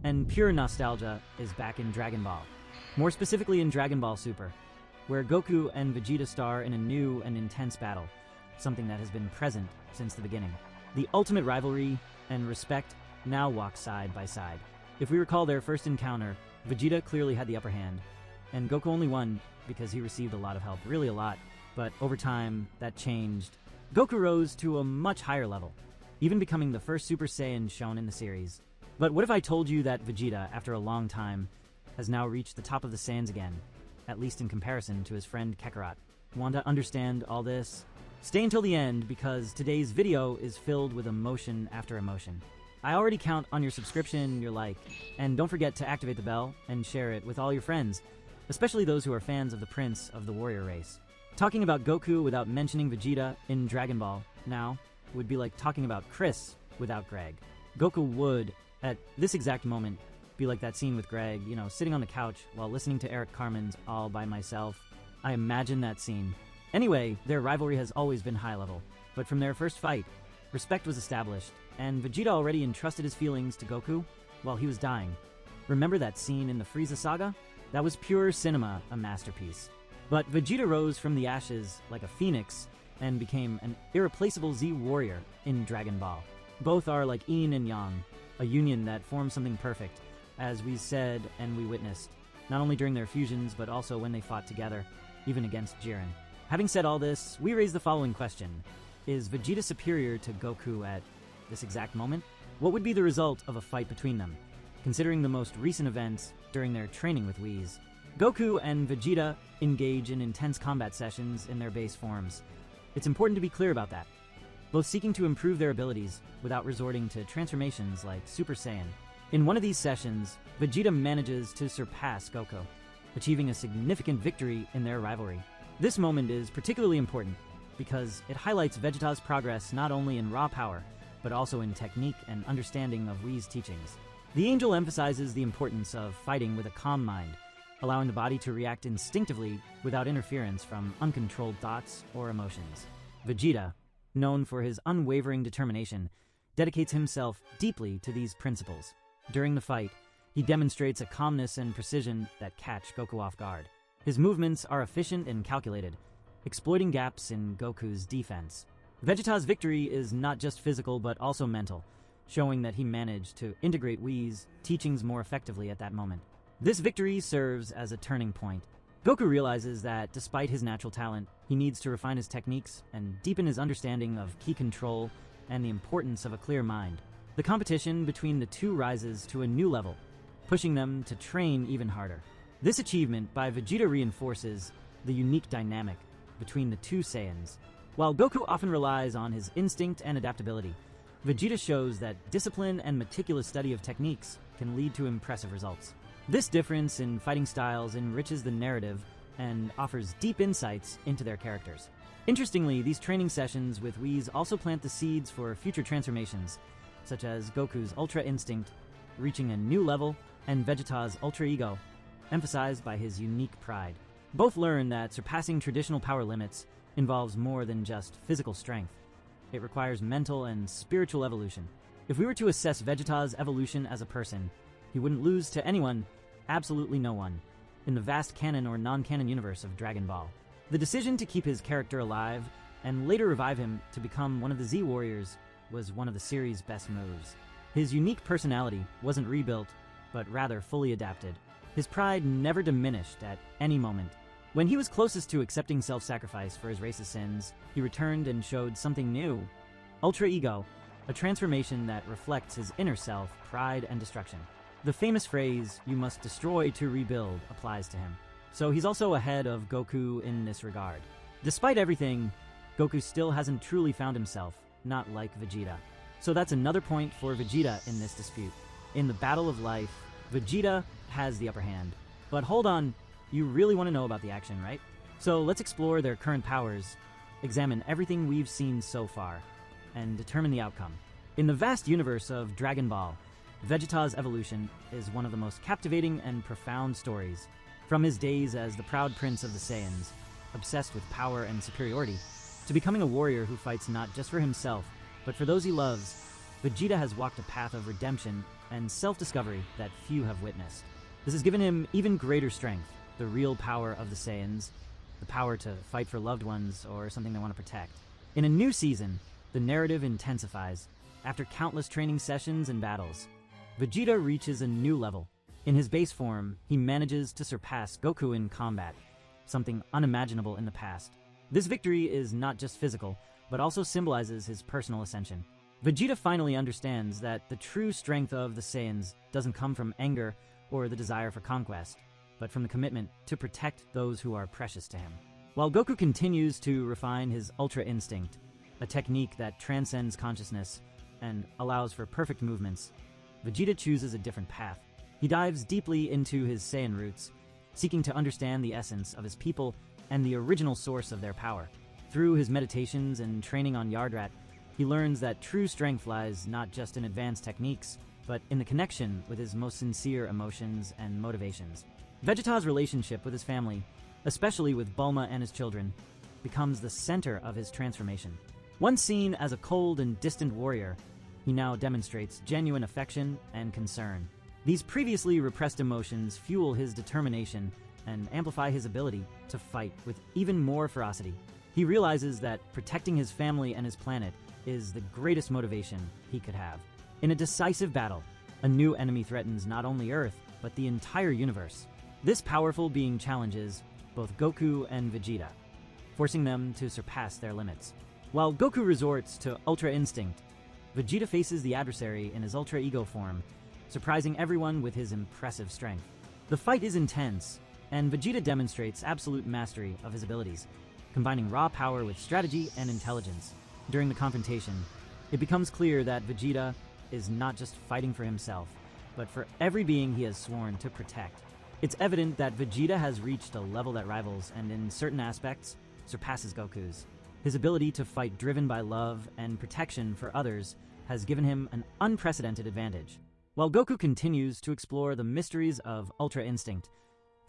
and pure nostalgia is back in Dragon Ball. More specifically in Dragon Ball Super, where Goku and Vegeta star in a new and intense battle, something that has been present since the beginning. The ultimate rivalry and respect now walk side by side. If we recall their first encounter, Vegeta clearly had the upper hand, and Goku only won because he received a lot of help, really a lot, but over time, that changed. Goku rose to a much higher level, even becoming the first Super Saiyan shown in the series. But what if I told you that Vegeta, after a long time, has now reached the top of the Saiyans again, at least in comparison to his friend Kakarot? Want to understand all this? Stay until the end, because today's video is filled with emotion after emotion. I already count on your subscription, your like, and don't forget to activate the bell and share it with all your friends, especially those who are fans of the Prince of the Warrior race. Talking about Goku without mentioning Vegeta in Dragon Ball now would be like talking about Chris without Greg. Goku would, at this exact moment, be like that scene with Greg, sitting on the couch while listening to Eric Carmen's All By Myself. I imagine that scene. Anyway, their rivalry has always been high level, but from their first fight, respect was established, and Vegeta already entrusted his feelings to Goku while he was dying. Remember that scene in the Frieza saga? That was pure cinema, a masterpiece. But Vegeta rose from the ashes like a phoenix and became an irreplaceable Z warrior in Dragon Ball. Both are like yin and yang, a union that forms something perfect, as we said and we witnessed, not only during their fusions but also when they fought together, even against Jiren. Having said all this, we raise the following question. Is Vegeta superior to Goku at this exact moment? What would be the result of a fight between them, considering the most recent events during their training with Whis? Goku and Vegeta engage in intense combat sessions in their base forms. It's important to be clear about that, both seeking to improve their abilities without resorting to transformations like Super Saiyan. In one of these sessions, Vegeta manages to surpass Goku, achieving a significant victory in their rivalry. This moment is particularly important because it highlights Vegeta's progress not only in raw power, but also in technique and understanding of Whis' teachings. The angel emphasizes the importance of fighting with a calm mind, allowing the body to react instinctively without interference from uncontrolled thoughts or emotions. Vegeta, known for his unwavering determination, dedicates himself deeply to these principles. During the fight, he demonstrates a calmness and precision that catch Goku off guard. His movements are efficient and calculated, exploiting gaps in Goku's defense. Vegeta's victory is not just physical but also mental, showing that he managed to integrate Whis' teachings more effectively at that moment. This victory serves as a turning point. Goku realizes that despite his natural talent, he needs to refine his techniques and deepen his understanding of ki control and the importance of a clear mind. The competition between the two rises to a new level, pushing them to train even harder. This achievement by Vegeta reinforces the unique dynamic between the two Saiyans. While Goku often relies on his instinct and adaptability, Vegeta shows that discipline and meticulous study of techniques can lead to impressive results. This difference in fighting styles enriches the narrative and offers deep insights into their characters. Interestingly, these training sessions with Whis also plant the seeds for future transformations, such as Goku's Ultra Instinct reaching a new level and Vegeta's Ultra Ego, emphasized by his unique pride. Both learn that surpassing traditional power limits involves more than just physical strength. It requires mental and spiritual evolution. If we were to assess Vegeta's evolution as a person, he wouldn't lose to anyone, absolutely no one, in the vast canon or non-canon universe of Dragon Ball. The decision to keep his character alive and later revive him to become one of the Z Warriors was one of the series' best moves. His unique personality wasn't rebuilt, but rather fully adapted. His pride never diminished at any moment. When he was closest to accepting self-sacrifice for his race's sins, he returned and showed something new. Ultra Ego, a transformation that reflects his inner self, pride, and destruction. The famous phrase, "you must destroy to rebuild," applies to him. So he's also ahead of Goku in this regard. Despite everything, Goku still hasn't truly found himself, not like Vegeta. So that's another point for Vegeta in this dispute. In the battle of life, Vegeta has the upper hand. But hold on, you really want to know about the action, right? So let's explore their current powers, examine everything we've seen so far, and determine the outcome. In the vast universe of Dragon Ball, Vegeta's evolution is one of the most captivating and profound stories. From his days as the proud prince of the Saiyans, obsessed with power and superiority, to becoming a warrior who fights not just for himself, but for those he loves, Vegeta has walked a path of redemption and self-discovery that few have witnessed. This has given him even greater strength, the real power of the Saiyans, the power to fight for loved ones or something they want to protect. In a new season, the narrative intensifies. After countless training sessions and battles, Vegeta reaches a new level. In his base form, he manages to surpass Goku in combat, something unimaginable in the past. This victory is not just physical, but also symbolizes his personal ascension. Vegeta finally understands that the true strength of the Saiyans doesn't come from anger or the desire for conquest, but from the commitment to protect those who are precious to him. While Goku continues to refine his Ultra Instinct, a technique that transcends consciousness and allows for perfect movements, Vegeta chooses a different path. He dives deeply into his Saiyan roots, seeking to understand the essence of his people and the original source of their power. Through his meditations and training on Yardrat, he learns that true strength lies not just in advanced techniques, but in the connection with his most sincere emotions and motivations. Vegeta's relationship with his family, especially with Bulma and his children, becomes the center of his transformation. Once seen as a cold and distant warrior, he now demonstrates genuine affection and concern. These previously repressed emotions fuel his determination and amplify his ability to fight with even more ferocity. He realizes that protecting his family and his planet is the greatest motivation he could have. In a decisive battle, a new enemy threatens not only Earth, but the entire universe. This powerful being challenges both Goku and Vegeta, forcing them to surpass their limits. While Goku resorts to Ultra Instinct, Vegeta faces the adversary in his Ultra Ego form, surprising everyone with his impressive strength. The fight is intense, and Vegeta demonstrates absolute mastery of his abilities, combining raw power with strategy and intelligence. During the confrontation, it becomes clear that Vegeta is not just fighting for himself, but for every being he has sworn to protect. It's evident that Vegeta has reached a level that rivals and, in certain aspects, surpasses Goku's. His ability to fight driven by love and protection for others has given him an unprecedented advantage. While Goku continues to explore the mysteries of Ultra Instinct,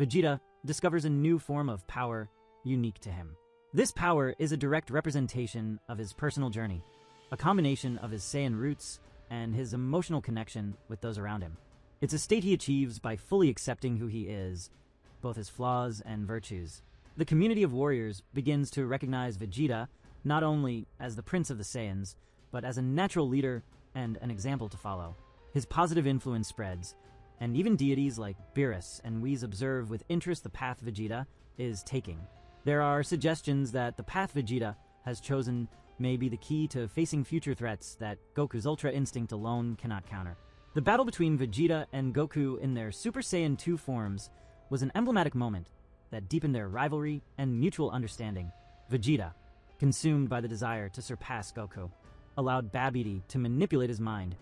Vegeta discovers a new form of power unique to him. This power is a direct representation of his personal journey, a combination of his Saiyan roots and his emotional connection with those around him. It's a state he achieves by fully accepting who he is, both his flaws and virtues. The community of warriors begins to recognize Vegeta not only as the Prince of the Saiyans, but as a natural leader and an example to follow. His positive influence spreads, and even deities like Beerus and Whis observe with interest the path Vegeta is taking. There are suggestions that the path Vegeta has chosen may be the key to facing future threats that Goku's Ultra Instinct alone cannot counter. The battle between Vegeta and Goku in their Super Saiyan 2 forms was an emblematic moment that deepened their rivalry and mutual understanding. Vegeta, consumed by the desire to surpass Goku, allowed Babidi to manipulate his mind,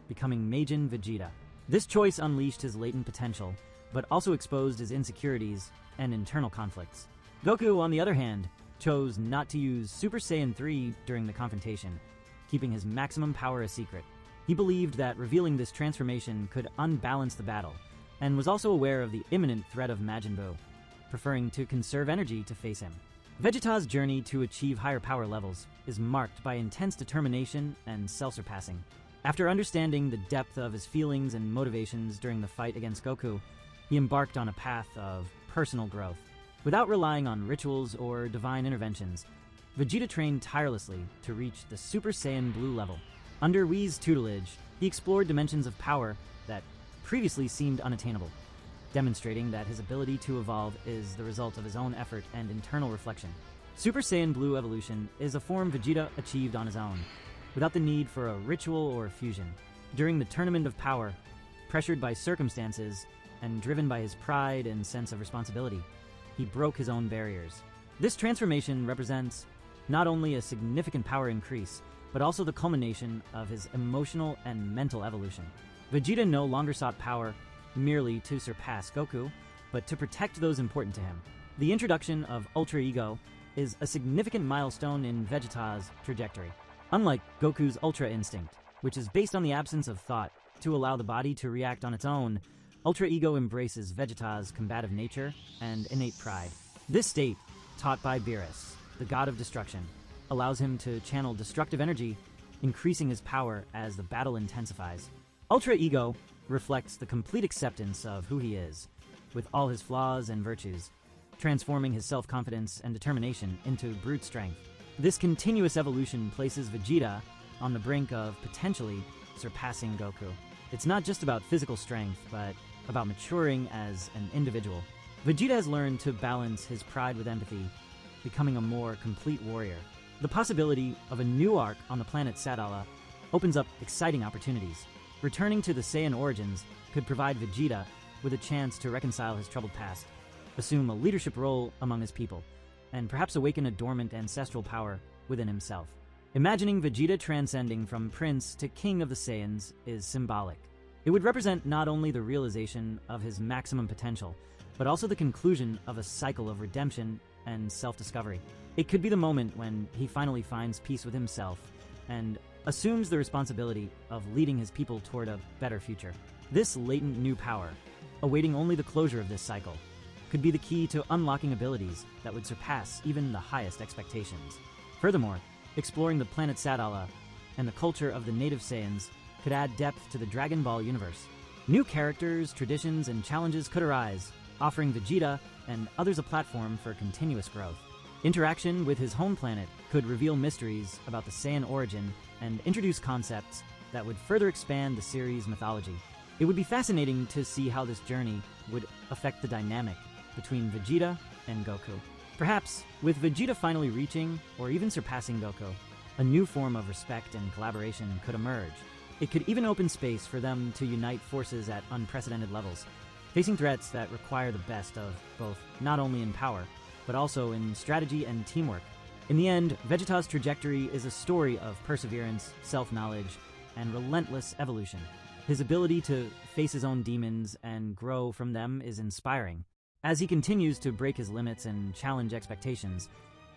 becoming Meijin Vegeta. This choice unleashed his latent potential, but also exposed his insecurities and internal conflicts. Goku, on the other hand, chose not to use Super Saiyan 3 during the confrontation, keeping his maximum power a secret. He believed that revealing this transformation could unbalance the battle, and was also aware of the imminent threat of Majin Buu, preferring to conserve energy to face him. Vegeta's journey to achieve higher power levels is marked by intense determination and self-surpassing. After understanding the depth of his feelings and motivations during the fight against Goku, he embarked on a path of personal growth. Without relying on rituals or divine interventions, Vegeta trained tirelessly to reach the Super Saiyan Blue level. Under Whis' tutelage, he explored dimensions of power that previously seemed unattainable, demonstrating that his ability to evolve is the result of his own effort and internal reflection. Super Saiyan Blue evolution is a form Vegeta achieved on his own, without the need for a ritual or fusion. During the Tournament of Power, pressured by circumstances and driven by his pride and sense of responsibility, he broke his own barriers. This transformation represents not only a significant power increase, but also the culmination of his emotional and mental evolution. Vegeta no longer sought power merely to surpass Goku, but to protect those important to him. The introduction of Ultra Ego is a significant milestone in Vegeta's trajectory. Unlike Goku's Ultra Instinct, which is based on the absence of thought to allow the body to react on its own, Ultra Ego embraces Vegeta's combative nature and innate pride. This state, taught by Beerus, the god of destruction, allows him to channel destructive energy, increasing his power as the battle intensifies. Ultra Ego reflects the complete acceptance of who he is, with all his flaws and virtues, transforming his self-confidence and determination into brute strength. This continuous evolution places Vegeta on the brink of potentially surpassing Goku. It's not just about physical strength, but about maturing as an individual. Vegeta has learned to balance his pride with empathy, becoming a more complete warrior. The possibility of a new arc on the planet Sadala opens up exciting opportunities. Returning to the Saiyan origins could provide Vegeta with a chance to reconcile his troubled past, assume a leadership role among his people, and perhaps awaken a dormant ancestral power within himself. Imagining Vegeta transcending from Prince to King of the Saiyans is symbolic. It would represent not only the realization of his maximum potential, but also the conclusion of a cycle of redemption and self-discovery. It could be the moment when he finally finds peace with himself and assumes the responsibility of leading his people toward a better future. This latent new power, awaiting only the closure of this cycle, could be the key to unlocking abilities that would surpass even the highest expectations. Furthermore, exploring the planet Sadala and the culture of the native Saiyans could add depth to the Dragon Ball universe. New characters, traditions, and challenges could arise, offering Vegeta and others a platform for continuous growth. Interaction with his home planet could reveal mysteries about the Saiyan origin and introduce concepts that would further expand the series' mythology. It would be fascinating to see how this journey would affect the dynamic between Vegeta and Goku. Perhaps, with Vegeta finally reaching, or even surpassing Goku, a new form of respect and collaboration could emerge. It could even open space for them to unite forces at unprecedented levels, facing threats that require the best of both, not only in power, but also in strategy and teamwork. In the end, Vegeta's trajectory is a story of perseverance, self-knowledge, and relentless evolution. His ability to face his own demons and grow from them is inspiring. As he continues to break his limits and challenge expectations,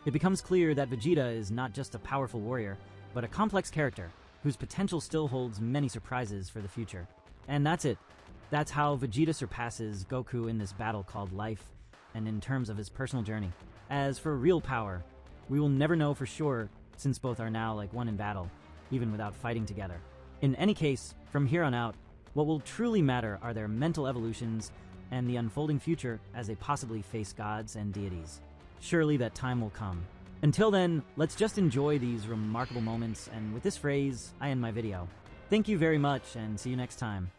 it becomes clear that Vegeta is not just a powerful warrior, but a complex character whose potential still holds many surprises for the future. And that's it. That's how Vegeta surpasses Goku in this battle called life, and in terms of his personal journey. As for real power, we will never know for sure, since both are now like one in battle, even without fighting together. In any case, from here on out, what will truly matter are their mental evolutions and the unfolding future as they possibly face gods and deities. Surely that time will come. Until then, let's just enjoy these remarkable moments, and with this phrase, I end my video. Thank you very much, and see you next time.